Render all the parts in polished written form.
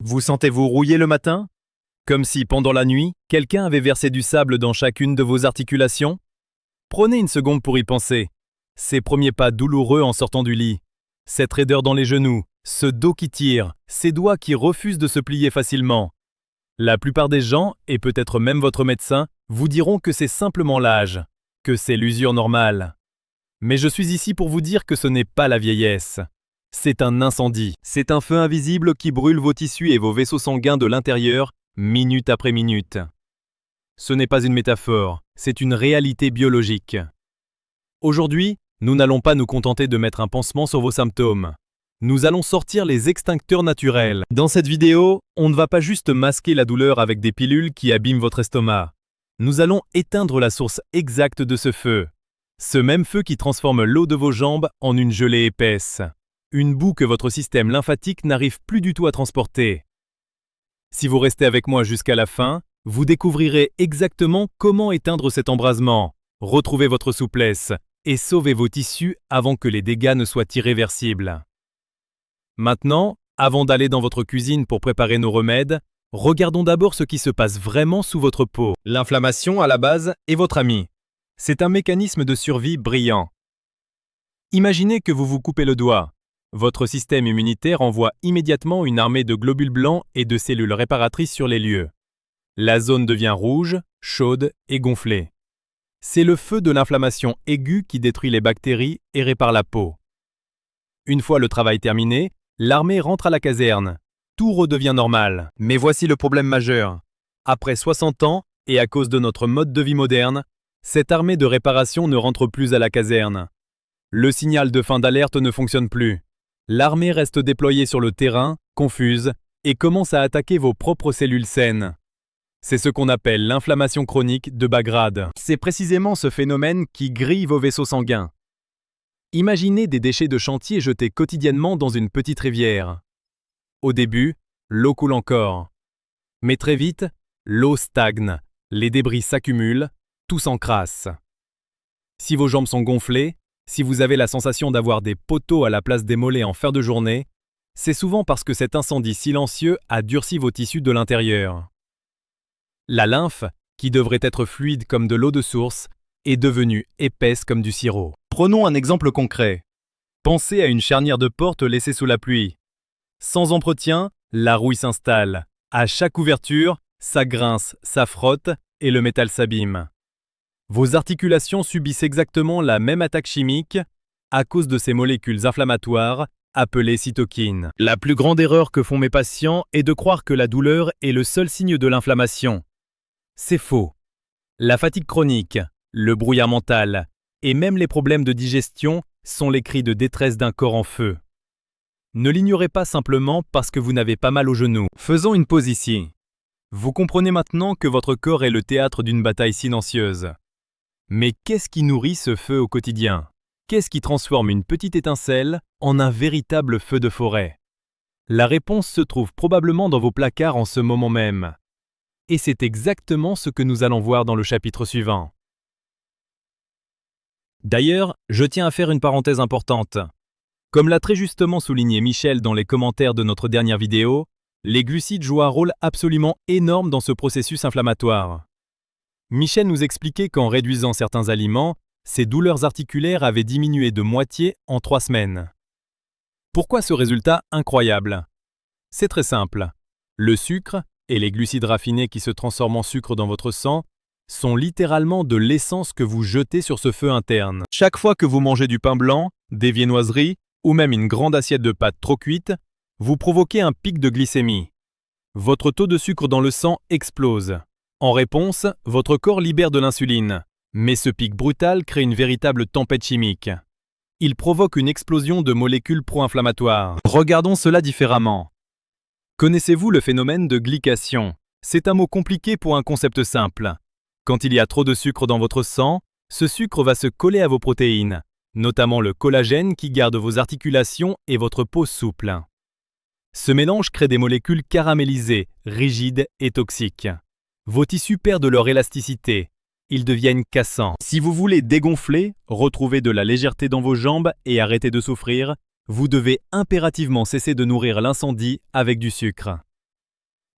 Vous sentez-vous rouillé le matin? Comme si, pendant la nuit, quelqu'un avait versé du sable dans chacune de vos articulations? Prenez une seconde pour y penser. Ces premiers pas douloureux en sortant du lit, cette raideur dans les genoux, ce dos qui tire, ces doigts qui refusent de se plier facilement. La plupart des gens, et peut-être même votre médecin, vous diront que c'est simplement l'âge, que c'est l'usure normale. Mais je suis ici pour vous dire que ce n'est pas la vieillesse. C'est un incendie. C'est un feu invisible qui brûle vos tissus et vos vaisseaux sanguins de l'intérieur, minute après minute. Ce n'est pas une métaphore, c'est une réalité biologique. Aujourd'hui, nous n'allons pas nous contenter de mettre un pansement sur vos symptômes. Nous allons sortir les extincteurs naturels. Dans cette vidéo, on ne va pas juste masquer la douleur avec des pilules qui abîment votre estomac. Nous allons éteindre la source exacte de ce feu. Ce même feu qui transforme l'eau de vos jambes en une gelée épaisse. Une boue que votre système lymphatique n'arrive plus du tout à transporter. Si vous restez avec moi jusqu'à la fin, vous découvrirez exactement comment éteindre cet embrasement, retrouver votre souplesse et sauver vos tissus avant que les dégâts ne soient irréversibles. Maintenant, avant d'aller dans votre cuisine pour préparer nos remèdes, regardons d'abord ce qui se passe vraiment sous votre peau. L'inflammation, à la base, est votre ami. C'est un mécanisme de survie brillant. Imaginez que vous vous coupez le doigt. Votre système immunitaire envoie immédiatement une armée de globules blancs et de cellules réparatrices sur les lieux. La zone devient rouge, chaude et gonflée. C'est le feu de l'inflammation aiguë qui détruit les bactéries et répare la peau. Une fois le travail terminé, l'armée rentre à la caserne. Tout redevient normal. Mais voici le problème majeur. Après 60 ans, et à cause de notre mode de vie moderne, cette armée de réparation ne rentre plus à la caserne. Le signal de fin d'alerte ne fonctionne plus. L'armée reste déployée sur le terrain, confuse, et commence à attaquer vos propres cellules saines. C'est ce qu'on appelle l'inflammation chronique de bas grade. C'est précisément ce phénomène qui grille vos vaisseaux sanguins. Imaginez des déchets de chantier jetés quotidiennement dans une petite rivière. Au début, l'eau coule encore. Mais très vite, l'eau stagne, les débris s'accumulent, tout s'encrasse. Si vos jambes sont gonflées, si vous avez la sensation d'avoir des poteaux à la place des mollets en fin de journée, c'est souvent parce que cet incendie silencieux a durci vos tissus de l'intérieur. La lymphe, qui devrait être fluide comme de l'eau de source, est devenue épaisse comme du sirop. Prenons un exemple concret. Pensez à une charnière de porte laissée sous la pluie. Sans entretien, la rouille s'installe. À chaque ouverture, ça grince, ça frotte et le métal s'abîme. Vos articulations subissent exactement la même attaque chimique à cause de ces molécules inflammatoires appelées cytokines. La plus grande erreur que font mes patients est de croire que la douleur est le seul signe de l'inflammation. C'est faux. La fatigue chronique, le brouillard mental et même les problèmes de digestion sont les cris de détresse d'un corps en feu. Ne l'ignorez pas simplement parce que vous n'avez pas mal au genou. Faisons une pause ici. Vous comprenez maintenant que votre corps est le théâtre d'une bataille silencieuse. Mais qu'est-ce qui nourrit ce feu au quotidien? Qu'est-ce qui transforme une petite étincelle en un véritable feu de forêt? La réponse se trouve probablement dans vos placards en ce moment même. Et c'est exactement ce que nous allons voir dans le chapitre suivant. D'ailleurs, je tiens à faire une parenthèse importante. Comme l'a très justement souligné Michel dans les commentaires de notre dernière vidéo, les glucides jouent un rôle absolument énorme dans ce processus inflammatoire. Michel nous expliquait qu'en réduisant certains aliments, ses douleurs articulaires avaient diminué de moitié en 3 semaines. Pourquoi ce résultat incroyable? C'est très simple. Le sucre et les glucides raffinés qui se transforment en sucre dans votre sang sont littéralement de l'essence que vous jetez sur ce feu interne. Chaque fois que vous mangez du pain blanc, des viennoiseries ou même une grande assiette de pâtes trop cuites, vous provoquez un pic de glycémie. Votre taux de sucre dans le sang explose. En réponse, votre corps libère de l'insuline, mais ce pic brutal crée une véritable tempête chimique. Il provoque une explosion de molécules pro-inflammatoires. Regardons cela différemment. Connaissez-vous le phénomène de glycation? C'est un mot compliqué pour un concept simple. Quand il y a trop de sucre dans votre sang, ce sucre va se coller à vos protéines, notamment le collagène qui garde vos articulations et votre peau souple. Ce mélange crée des molécules caramélisées, rigides et toxiques. Vos tissus perdent leur élasticité. Ils deviennent cassants. Si vous voulez dégonfler, retrouver de la légèreté dans vos jambes et arrêter de souffrir, vous devez impérativement cesser de nourrir l'incendie avec du sucre.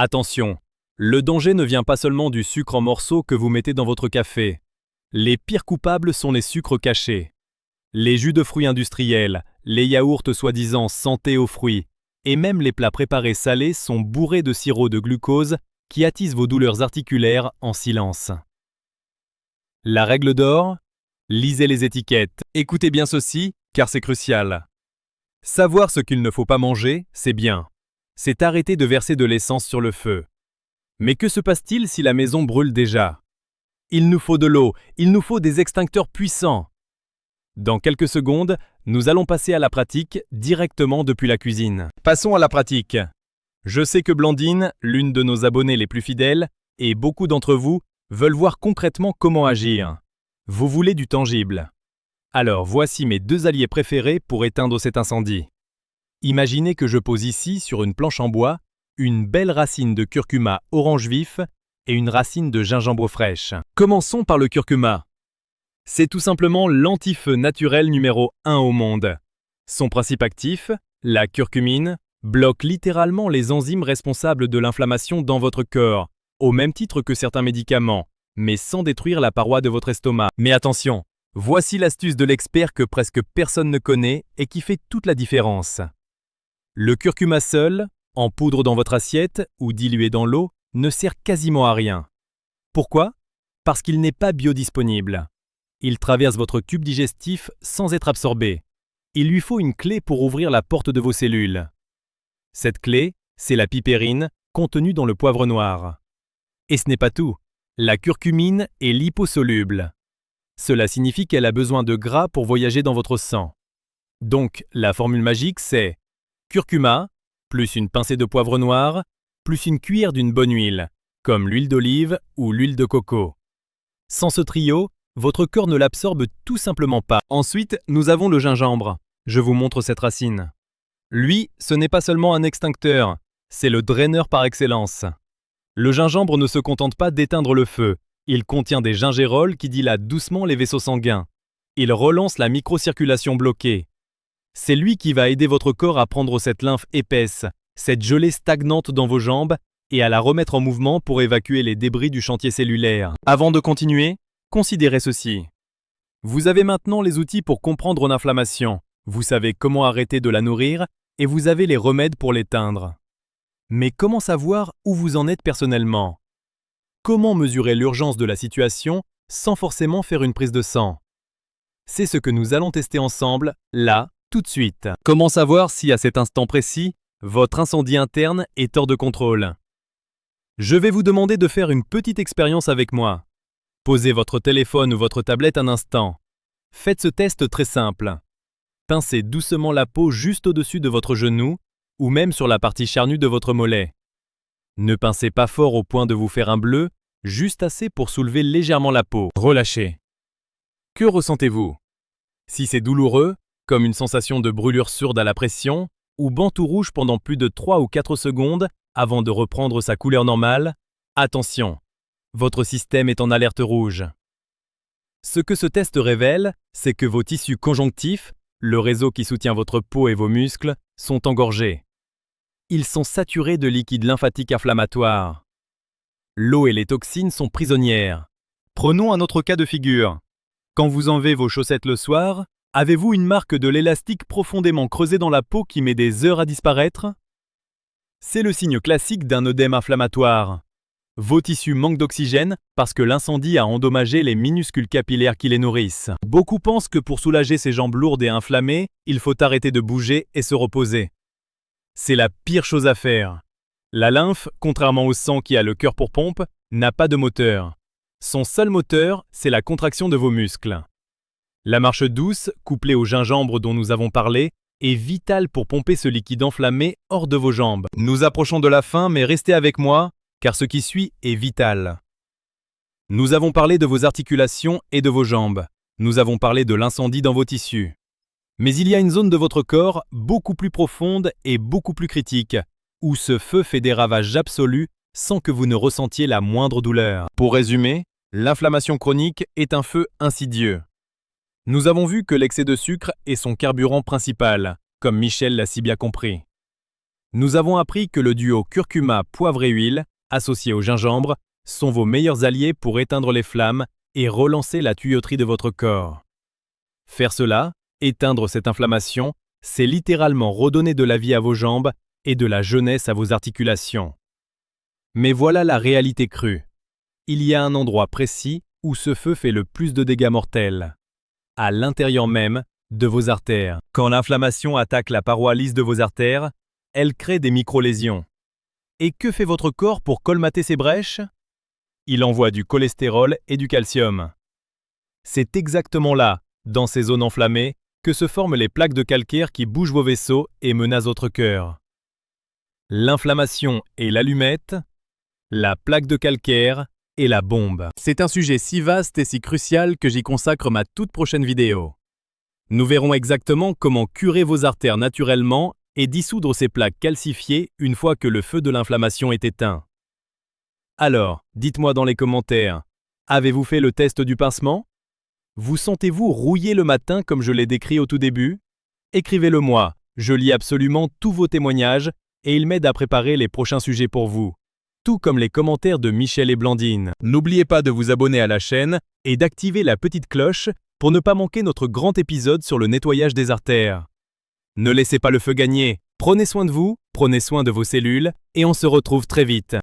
Attention, le danger ne vient pas seulement du sucre en morceaux que vous mettez dans votre café. Les pires coupables sont les sucres cachés. Les jus de fruits industriels, les yaourts soi-disant santé aux fruits, et même les plats préparés salés sont bourrés de sirop de glucose qui attise vos douleurs articulaires en silence. La règle d'or, lisez les étiquettes. Écoutez bien ceci, car c'est crucial. Savoir ce qu'il ne faut pas manger, c'est bien. C'est arrêter de verser de l'essence sur le feu. Mais que se passe-t-il si la maison brûle déjà? Il nous faut de l'eau, il nous faut des extincteurs puissants. Dans quelques secondes, nous allons passer à la pratique directement depuis la cuisine. Passons à la pratique. Je sais que Blandine, l'une de nos abonnées les plus fidèles, et beaucoup d'entre vous, veulent voir concrètement comment agir. Vous voulez du tangible. Alors voici mes 2 alliés préférés pour éteindre cet incendie. Imaginez que je pose ici, sur une planche en bois, une belle racine de curcuma orange vif et une racine de gingembre fraîche. Commençons par le curcuma. C'est tout simplement l'antifeu naturel numéro 1 au monde. Son principe actif, la curcumine, bloque littéralement les enzymes responsables de l'inflammation dans votre corps, au même titre que certains médicaments, mais sans détruire la paroi de votre estomac. Mais attention, voici l'astuce de l'expert que presque personne ne connaît et qui fait toute la différence. Le curcuma seul, en poudre dans votre assiette ou dilué dans l'eau, ne sert quasiment à rien. Pourquoi? Parce qu'il n'est pas biodisponible. Il traverse votre tube digestif sans être absorbé. Il lui faut une clé pour ouvrir la porte de vos cellules. Cette clé, c'est la pipérine contenue dans le poivre noir. Et ce n'est pas tout. La curcumine est liposoluble. Cela signifie qu'elle a besoin de gras pour voyager dans votre sang. Donc, la formule magique, c'est curcuma, plus une pincée de poivre noir, plus une cuillère d'une bonne huile, comme l'huile d'olive ou l'huile de coco. Sans ce trio, votre corps ne l'absorbe tout simplement pas. Ensuite, nous avons le gingembre. Je vous montre cette racine. Lui, ce n'est pas seulement un extincteur, c'est le draineur par excellence. Le gingembre ne se contente pas d'éteindre le feu, il contient des gingérols qui dilatent doucement les vaisseaux sanguins. Il relance la microcirculation bloquée. C'est lui qui va aider votre corps à prendre cette lymphe épaisse, cette gelée stagnante dans vos jambes, et à la remettre en mouvement pour évacuer les débris du chantier cellulaire. Avant de continuer, considérez ceci. Vous avez maintenant les outils pour comprendre l'inflammation, vous savez comment arrêter de la nourrir, et vous avez les remèdes pour l'éteindre. Mais comment savoir où vous en êtes personnellement? Comment mesurer l'urgence de la situation sans forcément faire une prise de sang? C'est ce que nous allons tester ensemble, là, tout de suite. Comment savoir si à cet instant précis, votre incendie interne est hors de contrôle? Je vais vous demander de faire une petite expérience avec moi. Posez votre téléphone ou votre tablette un instant. Faites ce test très simple. Pincez doucement la peau juste au-dessus de votre genou ou même sur la partie charnue de votre mollet. Ne pincez pas fort au point de vous faire un bleu, juste assez pour soulever légèrement la peau. Relâchez. Que ressentez-vous? Si c'est douloureux, comme une sensation de brûlure sourde à la pression, ou banc tout rouge pendant plus de 3 ou 4 secondes avant de reprendre sa couleur normale, attention, votre système est en alerte rouge. Ce que ce test révèle, c'est que vos tissus conjonctifs, le réseau qui soutient votre peau et vos muscles, sont engorgés. Ils sont saturés de liquide lymphatique inflammatoire. L'eau et les toxines sont prisonnières. Prenons un autre cas de figure. Quand vous enlevez vos chaussettes le soir, avez-vous une marque de l'élastique profondément creusé dans la peau qui met des heures à disparaître? C'est le signe classique d'un œdème inflammatoire. Vos tissus manquent d'oxygène parce que l'incendie a endommagé les minuscules capillaires qui les nourrissent. Beaucoup pensent que pour soulager ces jambes lourdes et inflammées, il faut arrêter de bouger et se reposer. C'est la pire chose à faire. La lymphe, contrairement au sang qui a le cœur pour pompe, n'a pas de moteur. Son seul moteur, c'est la contraction de vos muscles. La marche douce, couplée au gingembre dont nous avons parlé, est vitale pour pomper ce liquide enflammé hors de vos jambes. Nous approchons de la fin, mais restez avec moi, car ce qui suit est vital. Nous avons parlé de vos articulations et de vos jambes. Nous avons parlé de l'incendie dans vos tissus. Mais il y a une zone de votre corps beaucoup plus profonde et beaucoup plus critique, où ce feu fait des ravages absolus sans que vous ne ressentiez la moindre douleur. Pour résumer, l'inflammation chronique est un feu insidieux. Nous avons vu que l'excès de sucre est son carburant principal, comme Michel l'a si bien compris. Nous avons appris que le duo curcuma, poivre et huile, associé au gingembre, sont vos meilleurs alliés pour éteindre les flammes et relancer la tuyauterie de votre corps. Faire cela, éteindre cette inflammation, c'est littéralement redonner de la vie à vos jambes et de la jeunesse à vos articulations. Mais voilà la réalité crue. Il y a un endroit précis où ce feu fait le plus de dégâts mortels. À l'intérieur même de vos artères. Quand l'inflammation attaque la paroi lisse de vos artères, elle crée des micro-lésions. Et que fait votre corps pour colmater ces brèches? Il envoie du cholestérol et du calcium. C'est exactement là, dans ces zones enflammées, que se forment les plaques de calcaire qui bougent vos vaisseaux et menacent votre cœur. L'inflammation et l'allumette, la plaque de calcaire et la bombe. C'est un sujet si vaste et si crucial que j'y consacre ma toute prochaine vidéo. Nous verrons exactement comment curer vos artères naturellement et dissoudre ces plaques calcifiées une fois que le feu de l'inflammation est éteint. Alors, dites-moi dans les commentaires, avez-vous fait le test du pincement? Vous sentez-vous rouillé le matin comme je l'ai décrit au tout début? Écrivez-le-moi, je lis absolument tous vos témoignages et ils m'aident à préparer les prochains sujets pour vous. Tout comme les commentaires de Michel et Blandine. N'oubliez pas de vous abonner à la chaîne et d'activer la petite cloche pour ne pas manquer notre grand épisode sur le nettoyage des artères. Ne laissez pas le feu gagner, prenez soin de vous, prenez soin de vos cellules et on se retrouve très vite.